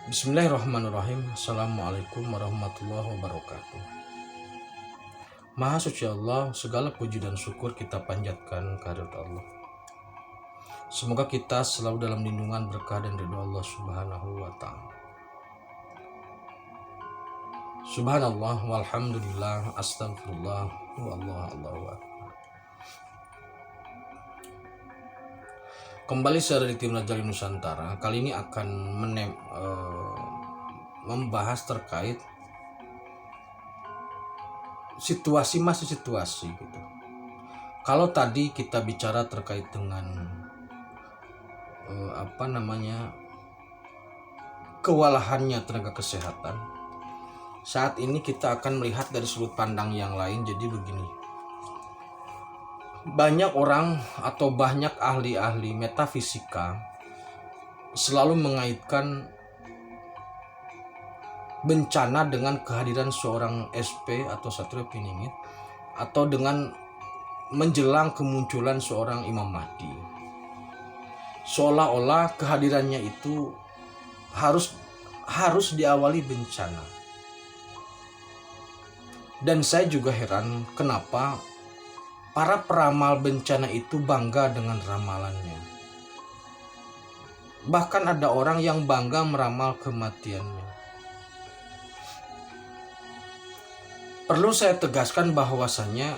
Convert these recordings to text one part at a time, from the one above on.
Bismillahirrahmanirrahim. Assalamualaikum warahmatullahi wabarakatuh. Maha suci Allah, segala puji dan syukur kita panjatkan kehadirat Allah. Semoga kita selalu dalam lindungan, berkah dan ridho Allah Subhanahu wa ta'ala. Subhanallah walhamdulillah, astagfirullah, Allahu akbar. Kembali saya dari tim Najari Nusantara. Kali ini akan membahas terkait situasi gitu. Kalau tadi kita bicara terkait dengan kewalahannya tenaga kesehatan, saat ini kita akan melihat dari sudut pandang yang lain. Jadi begini, banyak orang atau banyak ahli-ahli metafisika selalu mengaitkan bencana dengan kehadiran seorang SP atau Satrio Piningit, atau dengan menjelang kemunculan seorang Imam Mahdi. Seolah-olah kehadirannya itu harus diawali bencana. Dan saya juga heran kenapa para peramal bencana itu bangga dengan ramalannya. Bahkan ada orang yang bangga meramal kematiannya. Perlu saya tegaskan bahwasannya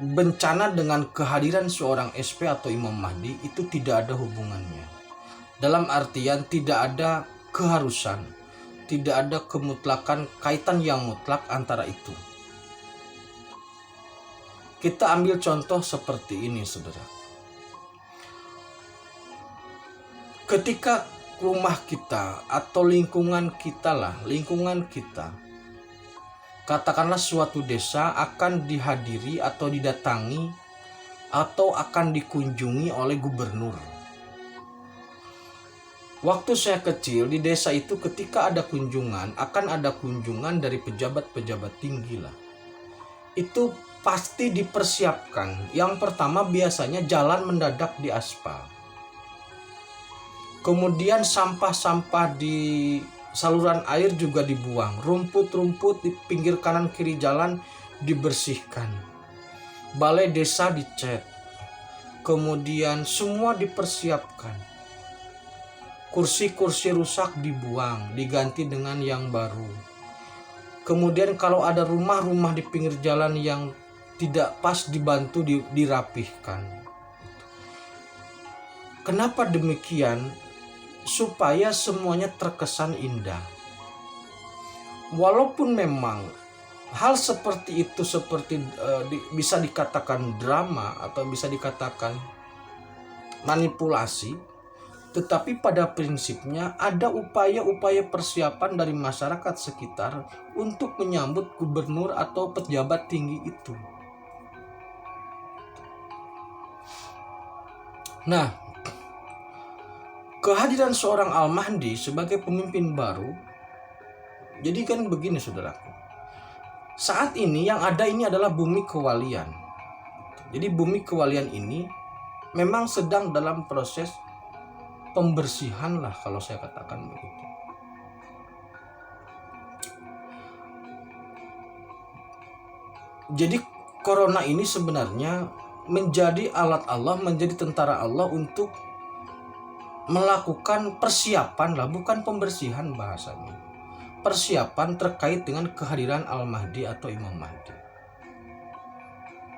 bencana dengan kehadiran seorang SP atau Imam Mahdi itu tidak ada hubungannya. Dalam artian tidak ada keharusan, tidak ada kemutlakan, kaitan yang mutlak antara itu. Kita ambil contoh seperti ini, saudara. Ketika rumah kita atau lingkungan kita, katakanlah suatu desa akan dihadiri atau didatangi atau akan dikunjungi oleh gubernur. Waktu saya kecil di desa itu, ketika ada kunjungan, akan ada kunjungan dari pejabat-pejabat tinggi lah. Itu pasti dipersiapkan. Yang pertama biasanya jalan mendadak di aspal. Kemudian sampah-sampah di saluran air juga dibuang. Rumput-rumput di pinggir kanan kiri jalan dibersihkan. Balai desa dicat. Kemudian semua dipersiapkan. Kursi-kursi rusak dibuang, diganti dengan yang baru. Kemudian kalau ada rumah-rumah di pinggir jalan yang tidak pas dibantu dirapihkan. Kenapa demikian? Supaya semuanya terkesan indah. Walaupun memang hal seperti itu bisa dikatakan drama atau bisa dikatakan manipulasi, tetapi pada prinsipnya ada upaya-upaya persiapan dari masyarakat sekitar untuk menyambut gubernur atau pejabat tinggi itu. Nah, kehadiran seorang Al-Mahdi sebagai pemimpin baru, jadi kan begini saudaraku. Saat ini yang ada ini adalah bumi kewalian. Jadi bumi kewalian ini memang sedang dalam proses pembersihan lah, kalau saya katakan begitu. Jadi corona ini sebenarnya menjadi alat Allah, menjadi tentara Allah untuk melakukan persiapan lah, bukan pembersihan bahasanya. Persiapan terkait dengan kehadiran Al-Mahdi atau Imam Mahdi.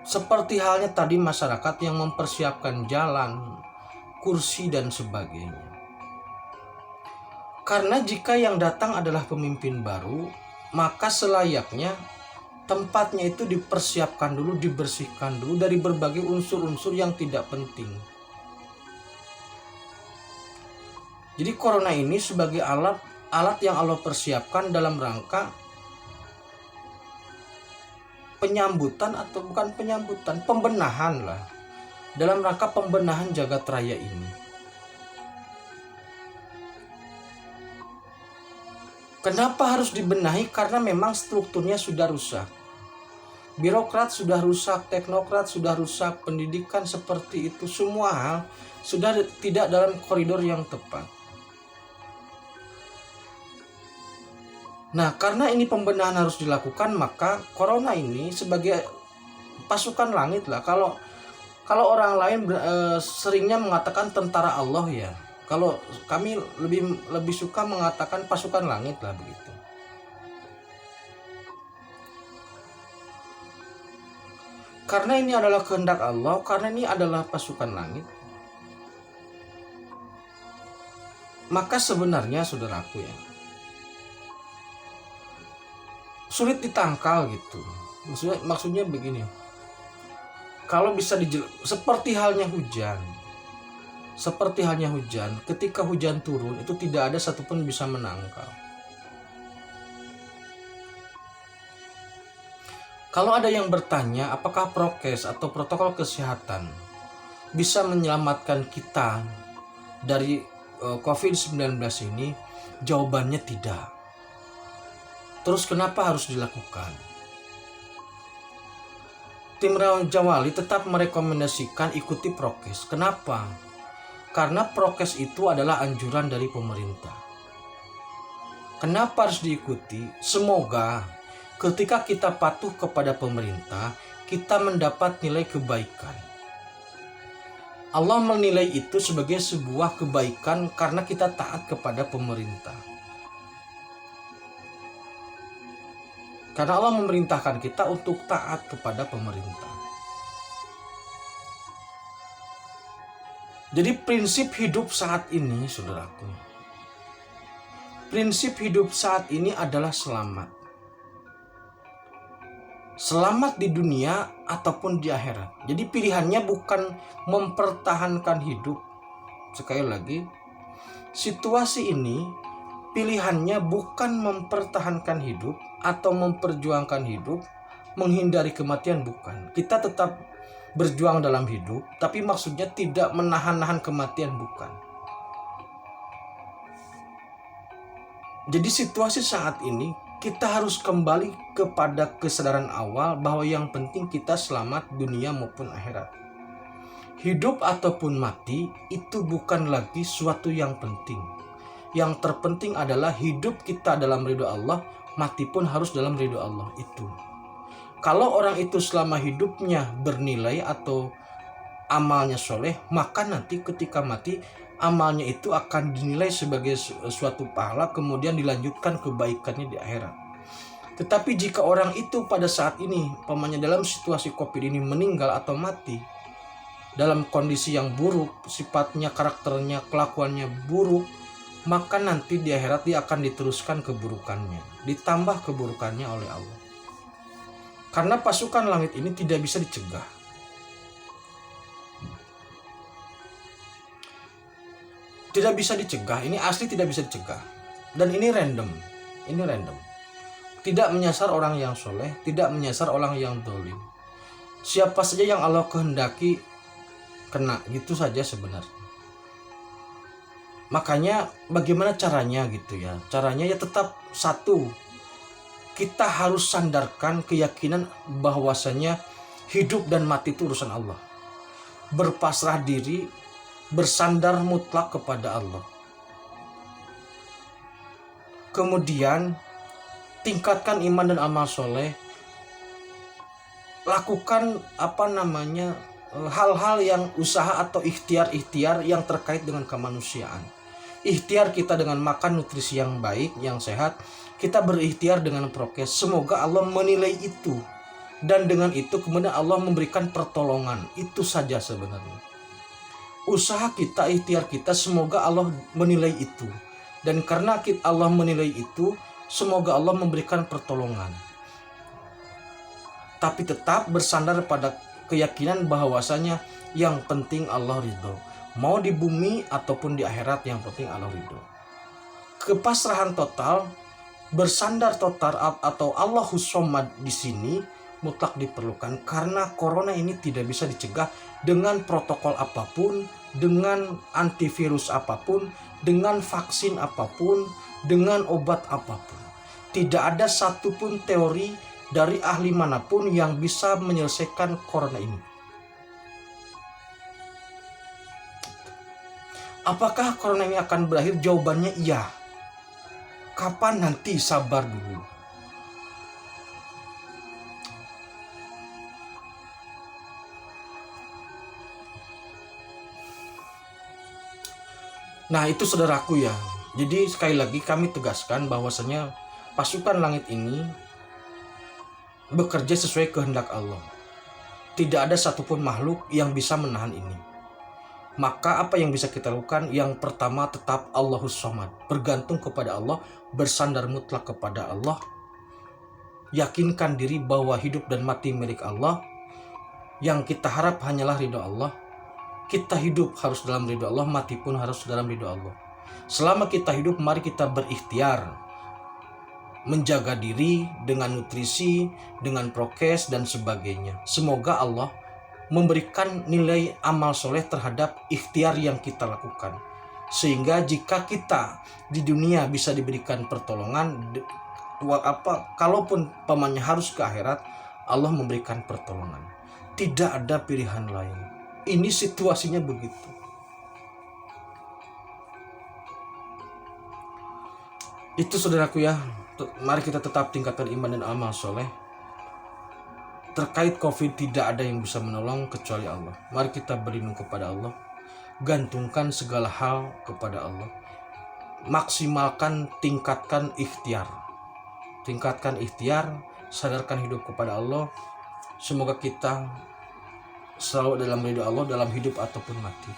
Seperti halnya tadi masyarakat yang mempersiapkan jalan, kursi dan sebagainya. Karena jika yang datang adalah pemimpin baru, maka selayaknya tempatnya itu dipersiapkan dulu, dibersihkan dulu dari berbagai unsur-unsur yang tidak penting. Jadi corona ini sebagai alat yang Allah persiapkan dalam rangka penyambutan atau bukan penyambutan, pembenahan lah. Dalam rangka pembenahan jagat raya ini. Kenapa harus dibenahi? Karena memang strukturnya sudah rusak. Birokrat sudah rusak, teknokrat sudah rusak, pendidikan seperti itu, semua hal sudah tidak dalam koridor yang tepat. Nah, karena ini pembenahan harus dilakukan, maka corona ini sebagai pasukan langit lah. Kalau orang lain seringnya mengatakan tentara Allah ya. Kalau kami lebih suka mengatakan pasukan langit lah begitu. Karena ini adalah kehendak Allah, karena ini adalah pasukan langit. Maka sebenarnya saudaraku ya, sulit ditangkal gitu. Maksudnya begini. Kalau bisa seperti halnya hujan. Seperti halnya hujan, ketika hujan turun itu tidak ada satupun bisa menangkal. Kalau ada yang bertanya apakah prokes atau protokol kesehatan bisa menyelamatkan kita dari COVID-19 ini, jawabannya tidak. Terus kenapa harus dilakukan? Tim Raja Wali tetap merekomendasikan ikuti prokes. Kenapa? Karena prokes itu adalah anjuran dari pemerintah. Kenapa harus diikuti? Semoga ketika kita patuh kepada pemerintah, kita mendapat nilai kebaikan. Allah menilai itu sebagai sebuah kebaikan karena kita taat kepada pemerintah. Karena Allah memerintahkan kita untuk taat kepada pemerintah. Jadi prinsip hidup saat ini, saudaraku, prinsip hidup saat ini adalah selamat. Selamat di dunia ataupun di akhirat. Jadi pilihannya bukan mempertahankan hidup. Sekali lagi, situasi ini pilihannya bukan mempertahankan hidup atau memperjuangkan hidup, menghindari kematian, bukan. Kita tetap berjuang dalam hidup, tapi maksudnya tidak menahan-nahan kematian, bukan. Jadi situasi saat ini kita harus kembali kepada kesadaran awal bahwa yang penting kita selamat dunia maupun akhirat. Hidup ataupun mati itu bukan lagi suatu yang penting. Yang terpenting adalah hidup kita dalam ridho Allah, mati pun harus dalam ridho Allah itu. Kalau orang itu selama hidupnya bernilai atau amalnya soleh, maka nanti ketika mati amalnya itu akan dinilai sebagai suatu pahala, kemudian dilanjutkan kebaikannya di akhirat. Tetapi jika orang itu pada saat ini, pamannya dalam situasi COVID ini meninggal atau mati dalam kondisi yang buruk, sifatnya, karakternya, kelakuannya buruk, maka nanti di akhirat dia akan diteruskan keburukannya, ditambah keburukannya oleh Allah. Karena pasukan langit ini tidak bisa dicegah. Tidak bisa dicegah, ini asli tidak bisa dicegah. Dan ini random. Ini random. Tidak menyasar orang yang soleh, tidak menyasar orang yang dolim. Siapa saja yang Allah kehendaki kena, gitu saja sebenarnya. Makanya bagaimana caranya gitu ya? Caranya ya tetap satu. Kita harus sandarkan keyakinan bahwasanya hidup dan mati itu urusan Allah. Berpasrah diri, bersandar mutlak kepada Allah. Kemudian tingkatkan iman dan amal soleh. Lakukan hal-hal yang usaha atau ikhtiar-ikhtiar yang terkait dengan kemanusiaan. Ikhtiar kita dengan makan nutrisi yang baik, yang sehat. Kita berikhtiar dengan prokes. Semoga Allah menilai itu. Dan dengan itu kemudian Allah memberikan pertolongan. Itu saja sebenarnya. Usaha kita, ikhtiar kita, semoga Allah menilai itu. Dan karena Allah menilai itu, semoga Allah memberikan pertolongan. Tapi tetap bersandar pada keyakinan bahwasanya yang penting Allah ridho. Mau di bumi ataupun di akhirat, yang penting Allah ridho. Kepasrahan total, bersandar total atau Allahus Shomad di sini mutlak diperlukan, karena corona ini tidak bisa dicegah dengan protokol apapun, dengan antivirus apapun, dengan vaksin apapun, dengan obat apapun. Tidak ada satupun teori dari ahli manapun yang bisa menyelesaikan corona ini. Apakah corona ini akan berakhir? Jawabannya iya. Kapan nanti? Sabar dulu. Nah itu saudaraku ya. Jadi sekali lagi kami tegaskan bahwasanya pasukan langit ini bekerja sesuai kehendak Allah. Tidak ada satupun makhluk yang bisa menahan ini. Maka apa yang bisa kita lakukan? Yang pertama tetap Allahus Somad, bergantung kepada Allah, bersandar mutlak kepada Allah, yakinkan diri bahwa hidup dan mati milik Allah, yang kita harap hanyalah ridho Allah. Kita hidup harus dalam ridho Allah, mati pun harus dalam ridho Allah. Selama kita hidup, mari kita berikhtiar menjaga diri dengan nutrisi, dengan prokes dan sebagainya. Semoga Allah memberikan nilai amal soleh terhadap ikhtiar yang kita lakukan, sehingga jika kita di dunia bisa diberikan pertolongan, kalaupun pamannya harus ke akhirat, Allah memberikan pertolongan. Tidak ada pilihan lain. Ini situasinya begitu. Itu saudaraku ya. Mari kita tetap tingkatkan iman dan amal soleh. Terkait COVID tidak ada yang bisa menolong kecuali Allah. Mari kita berlindung kepada Allah. Gantungkan segala hal kepada Allah. Maksimalkan, tingkatkan ikhtiar. Tingkatkan ikhtiar, sadarkan hidup kepada Allah. Semoga kita selalu dalam ridho Allah, dalam hidup ataupun mati.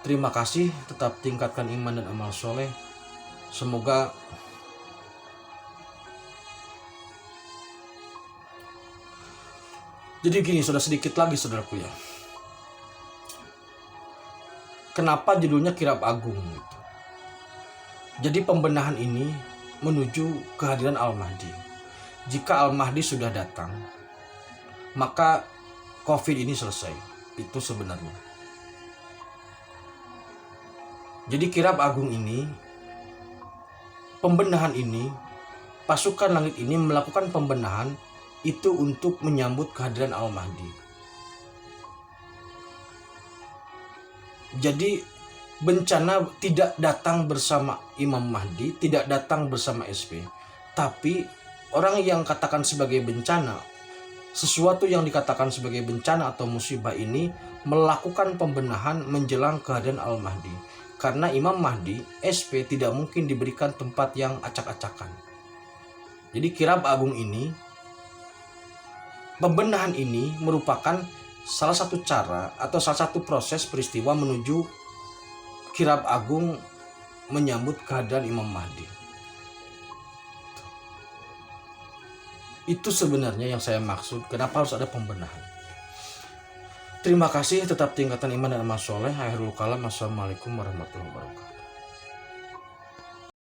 Terima kasih, tetap tingkatkan iman dan amal soleh. Semoga jadi gini, sudah sedikit lagi saudaraku ya. Kenapa judulnya Kirab Agung gitu? Jadi pembenahan ini menuju kehadiran Al-Mahdi. Jika Al-Mahdi sudah datang, maka COVID ini selesai. Itu sebenarnya. Jadi Kirab Agung ini, pembenahan ini, pasukan langit ini melakukan pembenahan itu untuk menyambut kehadiran Al-Mahdi. Jadi bencana tidak datang bersama Imam Mahdi, tidak datang bersama SP. Tapi orang yang katakan sebagai bencana, sesuatu yang dikatakan sebagai bencana atau musibah ini melakukan pembenahan menjelang kehadiran Al-Mahdi. Karena Imam Mahdi, SP tidak mungkin diberikan tempat yang acak-acakan. Jadi Kirab Agung ini, pembenahan ini merupakan salah satu cara atau salah satu proses peristiwa menuju Kirab Agung menyambut kehadiran Imam Mahdi. Itu sebenarnya yang saya maksud, kenapa harus ada pembenahan. Terima kasih, tetap tingkatkan iman dan amal soleh. Akhirul kalam, assalamualaikum warahmatullahi wabarakatuh.